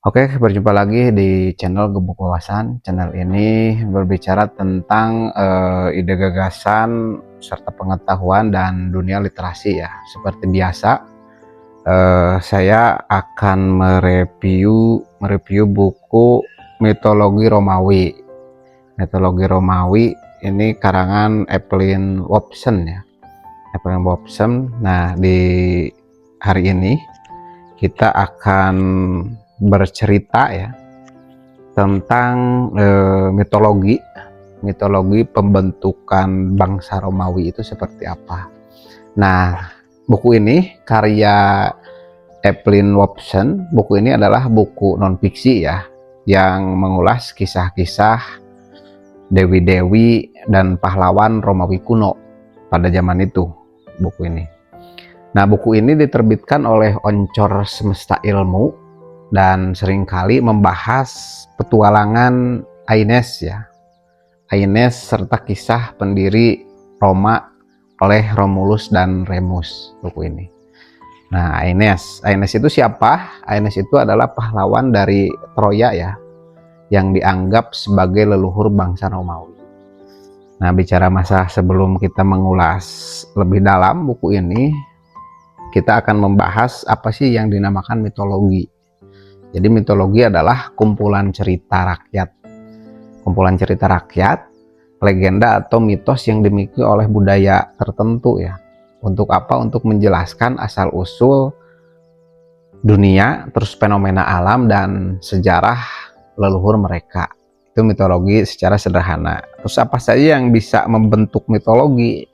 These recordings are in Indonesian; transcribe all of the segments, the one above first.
Oke, berjumpa lagi di channel Gebuk Wawasan. Channel ini berbicara tentang ide gagasan serta pengetahuan dan dunia literasi ya. Seperti biasa, saya akan mereview buku Mitologi Romawi. Mitologi Romawi ini karangan Evelyn Woolfson ya. Evelyn Woolfson. Nah, di hari ini kita akan bercerita ya tentang mitologi pembentukan bangsa Romawi itu seperti apa. Nah, buku ini karya Evelyn Woolfson. Buku ini adalah buku non fiksi ya, yang mengulas kisah-kisah dewi-dewi dan pahlawan Romawi kuno pada zaman itu, buku ini. Nah, buku ini diterbitkan oleh Oncor Semesta Ilmu dan seringkali membahas petualangan Aeneas ya. Aeneas serta kisah pendiri Roma oleh Romulus dan Remus, buku ini. Nah, Aeneas itu siapa? Aeneas itu adalah pahlawan dari Troya ya, yang dianggap sebagai leluhur bangsa Romawi. Nah, bicara masa sebelum kita mengulas lebih dalam buku ini, kita akan membahas apa sih yang dinamakan mitologi. Jadi mitologi adalah kumpulan cerita rakyat. Kumpulan cerita rakyat, legenda atau mitos yang dimiliki oleh budaya tertentu ya. Untuk apa? Untuk menjelaskan asal-usul dunia, terus fenomena alam dan sejarah leluhur mereka. Itu mitologi secara sederhana. Terus apa saja yang bisa membentuk mitologi?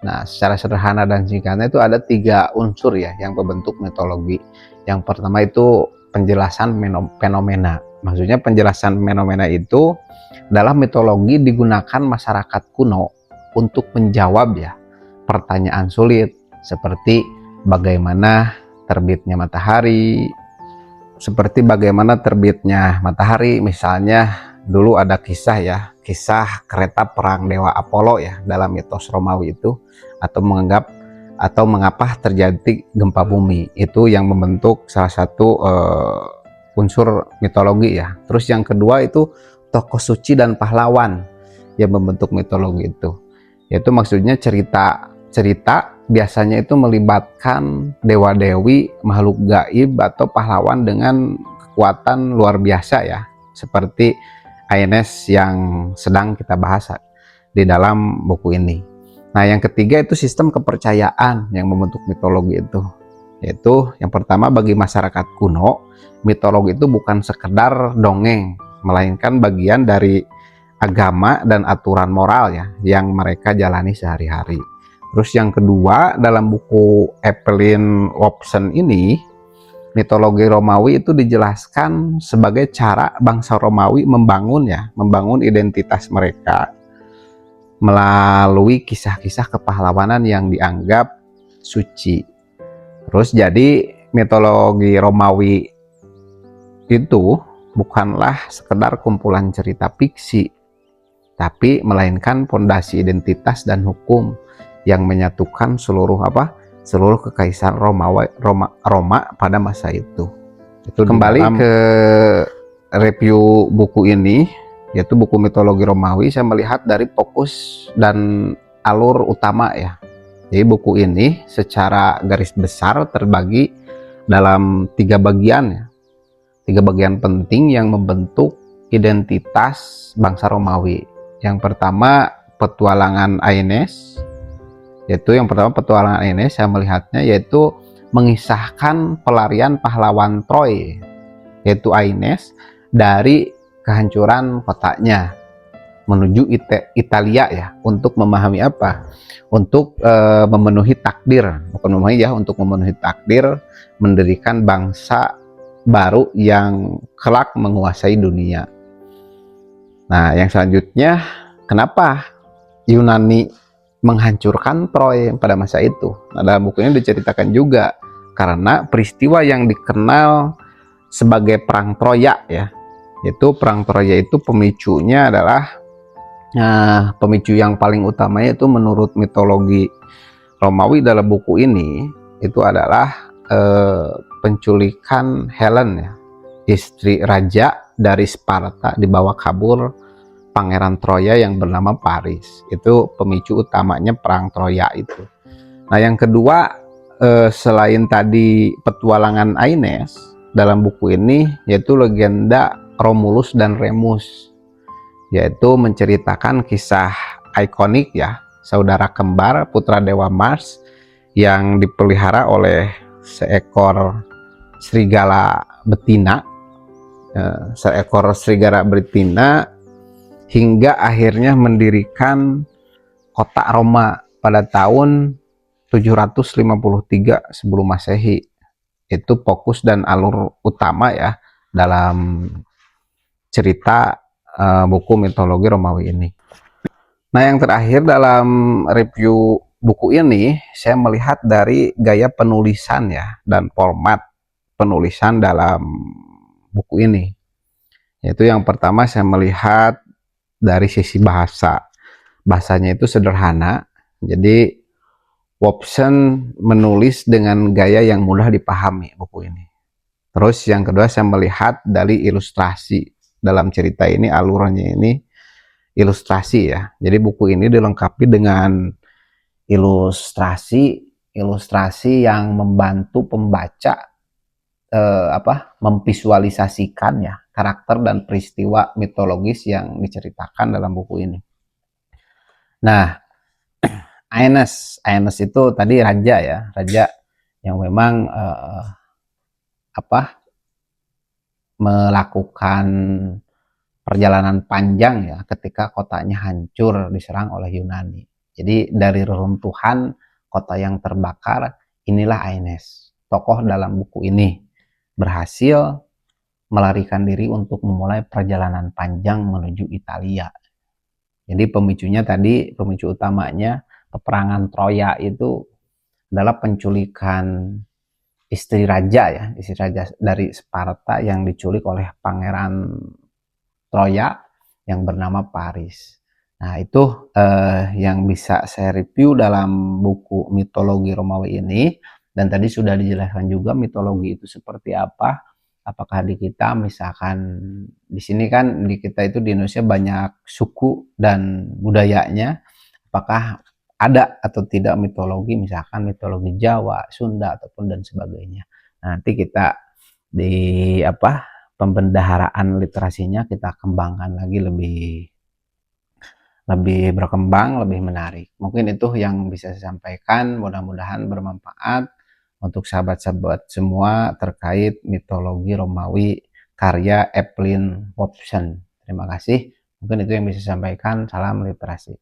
Nah, secara sederhana dan singkatnya itu ada 3 unsur ya yang membentuk mitologi. Yang pertama itu penjelasan fenomena. Maksudnya penjelasan fenomena itu dalam mitologi digunakan masyarakat kuno untuk menjawab ya pertanyaan sulit seperti bagaimana terbitnya matahari. Misalnya dulu ada kisah ya, kisah kereta perang dewa Apollo ya dalam mitos Romawi itu, atau mengapa terjadi gempa bumi. Itu yang membentuk salah satu unsur mitologi ya. Terus yang kedua itu tokoh suci dan pahlawan yang membentuk mitologi itu. Yaitu maksudnya cerita biasanya itu melibatkan dewa-dewi, makhluk gaib atau pahlawan dengan kekuatan luar biasa ya, seperti Aeneas yang sedang kita bahas di dalam buku ini. Nah, yang ketiga itu sistem kepercayaan yang membentuk mitologi itu. Yaitu yang pertama, bagi masyarakat kuno, mitologi itu bukan sekedar dongeng, melainkan bagian dari agama dan aturan moral ya yang mereka jalani sehari-hari. Terus yang kedua, dalam buku Evelyn Woolfson ini, mitologi Romawi itu dijelaskan sebagai cara bangsa Romawi membangun identitas mereka melalui kisah-kisah kepahlawanan yang dianggap suci. Terus jadi mitologi Romawi itu bukanlah sekedar kumpulan cerita fiksi, tapi melainkan fondasi identitas dan hukum yang menyatukan seluruh kekaisaran Roma pada masa itu. Itu kembali ke review buku ini, yaitu buku Mitologi Romawi. Saya melihat dari fokus dan alur utama ya. Jadi buku ini secara garis besar terbagi dalam 3 bagian ya. 3 bagian penting yang membentuk identitas bangsa Romawi. Yang pertama, petualangan Aeneas. Saya melihatnya yaitu mengisahkan pelarian pahlawan Troy, yaitu Aeneas, dari kehancuran kotanya menuju Italia ya, untuk memahami apa? Untuk memenuhi takdir, untuk memenuhi takdir mendirikan bangsa baru yang kelak menguasai dunia. Nah, yang selanjutnya, kenapa Yunani menghancurkan Troy pada masa itu? Nah, dalam buku ini diceritakan juga karena peristiwa yang dikenal sebagai perang Troya ya. Yaitu perang Troya itu pemicunya adalah pemicu yang paling utamanya itu menurut mitologi Romawi dalam buku ini itu adalah penculikan Helen ya. istri raja dari Sparta dibawa kabur pangeran Troya yang bernama Paris. Itu pemicu utamanya perang Troya itu. Nah, yang kedua, selain tadi petualangan Aeneas, dalam buku ini yaitu legenda Romulus dan Remus, yaitu menceritakan kisah ikonik ya, saudara kembar putra dewa Mars yang dipelihara oleh seekor serigala betina, hingga akhirnya mendirikan kota Roma pada tahun 753 sebelum Masehi. Itu fokus dan alur utama ya dalam cerita buku mitologi Romawi ini. Nah, yang terakhir dalam review buku ini, saya melihat dari gaya penulisan ya dan format penulisan dalam buku ini. Yaitu yang pertama saya melihat dari sisi bahasa. Bahasanya itu sederhana, jadi Wobson menulis dengan gaya yang mudah dipahami buku ini. Terus yang kedua saya melihat dari ilustrasi. Dalam cerita ini alurnya ini ilustrasi ya. Jadi buku ini dilengkapi dengan ilustrasi yang membantu pembaca memvisualisasikan ya karakter dan peristiwa mitologis yang diceritakan dalam buku ini. Nah, Aeneas itu tadi raja ya, raja yang memang melakukan perjalanan panjang ya ketika kotanya hancur diserang oleh Yunani. Jadi dari reruntuhan kota yang terbakar, inilah Aeneas, tokoh dalam buku ini, berhasil melarikan diri untuk memulai perjalanan panjang menuju Italia. Jadi pemicu utamanya peperangan Troya itu adalah penculikan istri raja dari Sparta yang diculik oleh pangeran Troya yang bernama Paris. Nah, itu yang bisa saya review dalam buku mitologi Romawi ini. Dan tadi sudah dijelaskan juga mitologi itu seperti apa. Apakah di kita misalkan di sini kan di kita itu di Indonesia banyak suku dan budayanya, apakah ada atau tidak mitologi, misalkan mitologi Jawa, Sunda ataupun dan sebagainya. Nanti kita di pembendaharaan literasinya kita kembangkan lagi lebih berkembang, lebih menarik. Mungkin itu yang bisa saya sampaikan, mudah-mudahan bermanfaat untuk sahabat-sahabat semua terkait mitologi Romawi karya Evelyn Hobson. Terima kasih. Mungkin itu yang bisa saya sampaikan. Salam literasi.